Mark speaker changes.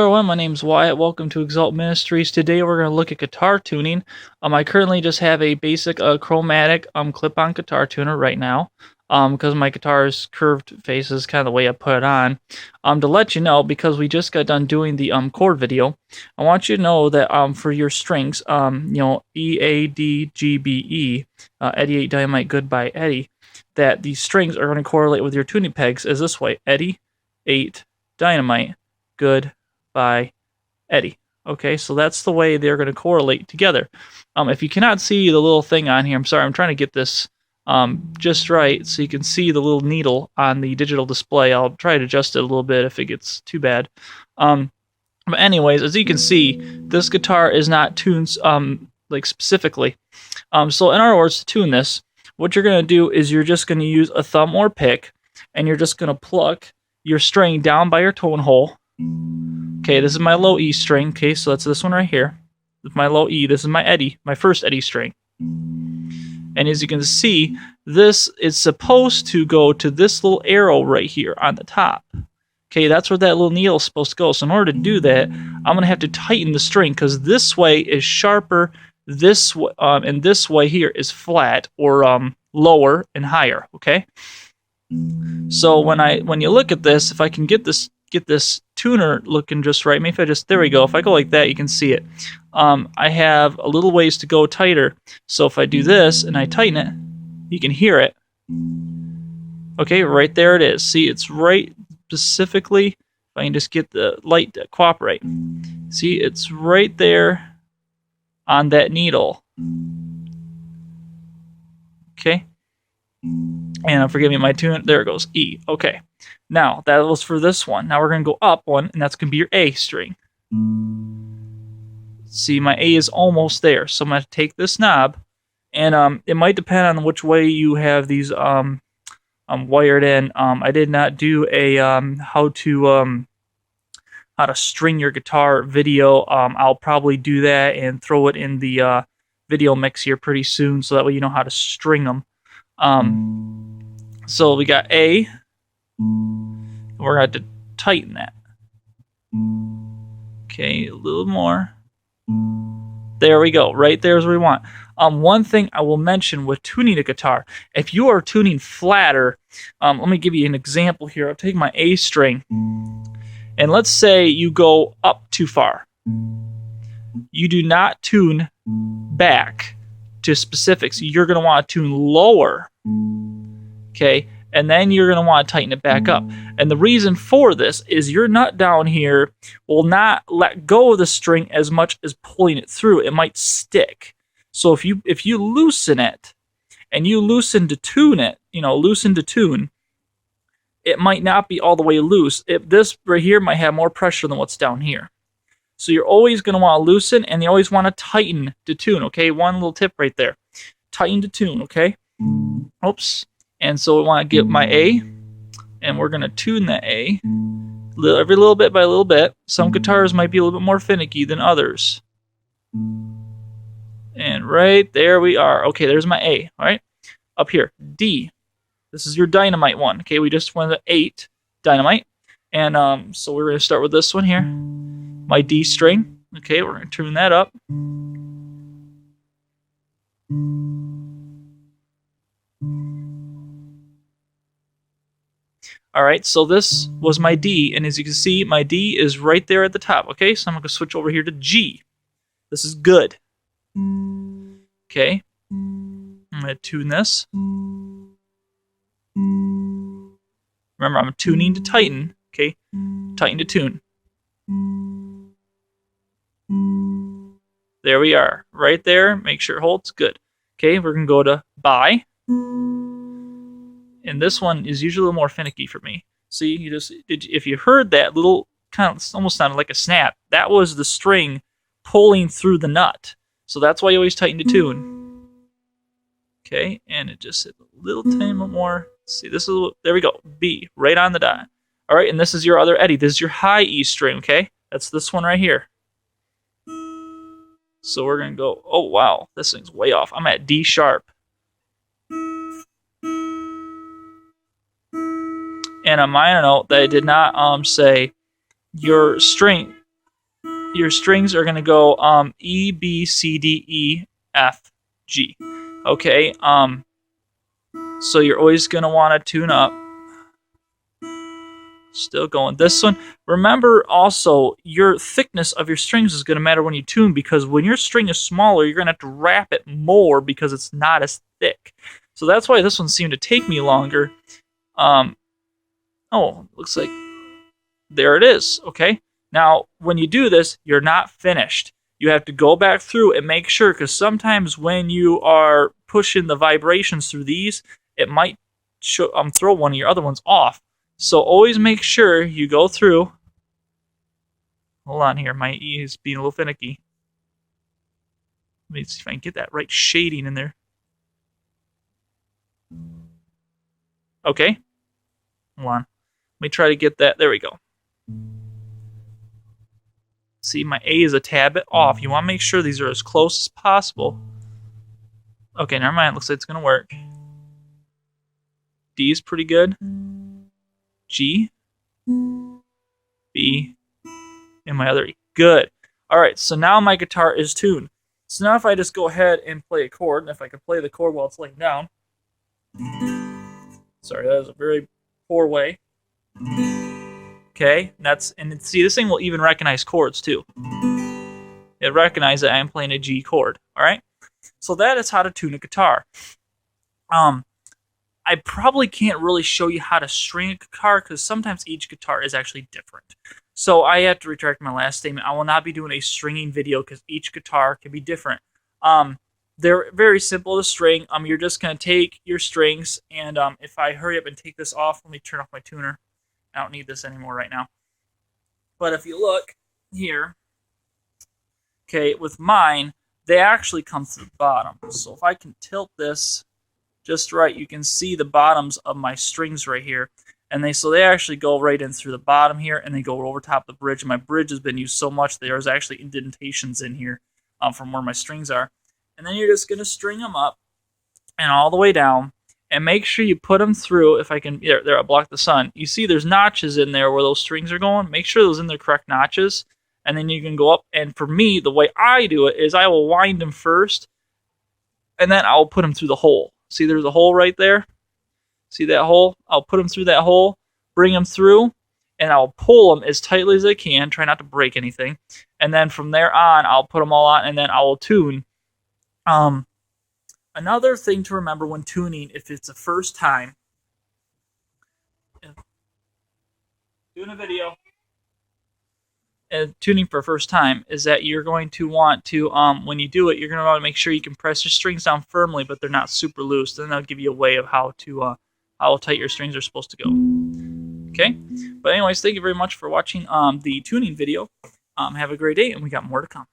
Speaker 1: Hello everyone, my name's Wyatt. Welcome to XALT Ministries. Today we're going to look at guitar tuning. I currently just have a basic chromatic clip-on guitar tuner right now because my guitar's curved face is kind of the way I put it on. To let you know, because we just got done doing the chord video, I want you to know that for your strings, E, A, D, G, B, E, Eddie 8 Dynamite, Goodbye Eddie, that these strings are going to correlate with your tuning pegs as this way: Eddie 8 Dynamite, Good by Eddie. Okay, so that's the way they're going to correlate together. If you cannot see the little thing on here, I'm sorry, I'm trying to get this just right so you can see the little needle on the digital display. I'll try to adjust it a little bit if it gets too bad. But anyways, as you can see, this guitar is not tuned like specifically. So in other words, to tune this, what you're going to do is you're just going to use a thumb or pick, and you're just going to pluck your string down by your tone hole. Okay, this is my low E string. Okay, so that's this one right here. This is my low E. This is my Eddie, my first Eddie string. And as you can see, this is supposed to go to this little arrow right here on the top. Okay, that's where that little needle is supposed to go. So in order to do that, I'm going to have to tighten the string because this way is sharper, this and this way here is flat or lower and higher. Okay. So when you look at this, if I can get this tuner looking just right, maybe if I just, there we go, if I go like that, you can see it. I have a little ways to go tighter, so if I do this and I tighten it, you can hear it. Okay, right there it is. See, it's right specifically, if I can just get the light to cooperate. See, it's right there on that needle. Okay, and forgive me, my tune, there it goes, E. Okay, now that was for this one. Now we're going to go up one, and that's going to be your A string. See, my A is almost there, so I'm going to take this knob, and it might depend on which way you have these wired in. I did not do a how to string your guitar video. I'll probably do that and throw it in the video mix here pretty soon, so that way you know how to string them. So we got A. We're going to have to tighten that. Okay, a little more. There we go. Right there is where we want. One thing I will mention with tuning a guitar, if you are tuning flatter, let me give you an example here. I'll take my A string, and let's say you go up too far. You do not tune back to specifics. You're going to want to tune lower. Okay, and then you're going to want to tighten it back up. And the reason for this is your nut down here will not let go of the string as much as pulling it through. It might stick. So if you loosen it, and you loosen to tune it, loosen to tune, it might not be all the way loose. This right here might have more pressure than what's down here. So you're always going to want to loosen, and you always want to tighten to tune, okay? One little tip right there. Tighten to tune, okay? Oops. And so we want to get my A, and we're going to tune that A every little bit by a little bit. Some guitars might be a little bit more finicky than others. And right there we are. Okay, there's my A, all right? Up here, D. This is your Dynamite one. Okay, we just went to 8 Dynamite. And so we're going to start with this one here. My D string. Okay, we're going to tune that up. Alright, so this was my D, and as you can see, my D is right there at the top. Okay, so I'm going to switch over here to G. This is good. Okay, I'm going to tune this. Remember, I'm tuning to tighten. Okay, tighten to tune. There we are, right there. Make sure it holds. Good. Okay, we're going to go to Bi. And this one is usually a little more finicky for me. See, if you heard that little kind of almost sounded like a snap, that was the string pulling through the nut. So that's why you always tighten to tune. Okay, and it just hit a little tiny bit more. See, this is there we go. B, right on the dot. All right, and this is your other Eddie. This is your high E string. Okay, that's this one right here. So we're gonna go. Oh wow, this thing's way off. I'm at D sharp. And a minor note that I did not say, your string your strings are going to go E, B, C, D, E, F, G. Okay, so you're always going to want to tune up. Still going. This one, remember also, your thickness of your strings is going to matter when you tune, because when your string is smaller, you're going to have to wrap it more because it's not as thick. So that's why this one seemed to take me longer. Oh, looks like there it is. Okay. Now, when you do this, you're not finished. You have to go back through and make sure, because sometimes when you are pushing the vibrations through these, it might throw one of your other ones off. So always make sure you go through. Hold on here, my E is being a little finicky. Let me see if I can get that right shading in there. Okay. Hold on. Let me try to get that. There we go. See, my A is a tad bit off. You want to make sure these are as close as possible. Okay, never mind. Looks like it's going to work. D is pretty good. G, B, and my other E. Good. All right, so now my guitar is tuned. So now if I just go ahead and play a chord, and if I can play the chord while it's laying down. Sorry, that was a very poor way. Okay, and see, this thing will even recognize chords too. It recognizes that I'm playing a G chord. All right, so that is how to tune a guitar. I probably can't really show you how to string a guitar, because sometimes each guitar is actually different. So I have to retract my last statement. I will not be doing a stringing video because each guitar can be different. They're very simple to string. You're just going to take your strings, and if I hurry up and take this off, let me turn off my tuner. I don't need this anymore right now. But if you look here, okay, with mine, they actually come through the bottom. So if I can tilt this just right, you can see the bottoms of my strings right here. And they actually go right in through the bottom here, and they go over top of the bridge. And my bridge has been used so much, there's actually indentations in here from where my strings are. And then you're just going to string them up and all the way down. And make sure you put them through, if I can, there, I blocked the sun. You see there's notches in there where those strings are going. Make sure those are in the correct notches. And then you can go up. And for me, the way I do it is I will wind them first, and then I'll put them through the hole. See, there's a hole right there. See that hole? I'll put them through that hole, bring them through, and I'll pull them as tightly as I can. Try not to break anything. And then from there on, I'll put them all on, and then I will tune. Another thing to remember when tuning, if it's the first time, doing a video, and tuning for first time, is that you're going to want to, when you do it, you're going to want to make sure you can press your strings down firmly, but they're not super loose. Then that'll give you a way of how tight your strings are supposed to go. Okay? But anyways, thank you very much for watching the tuning video. Have a great day, and we got more to come.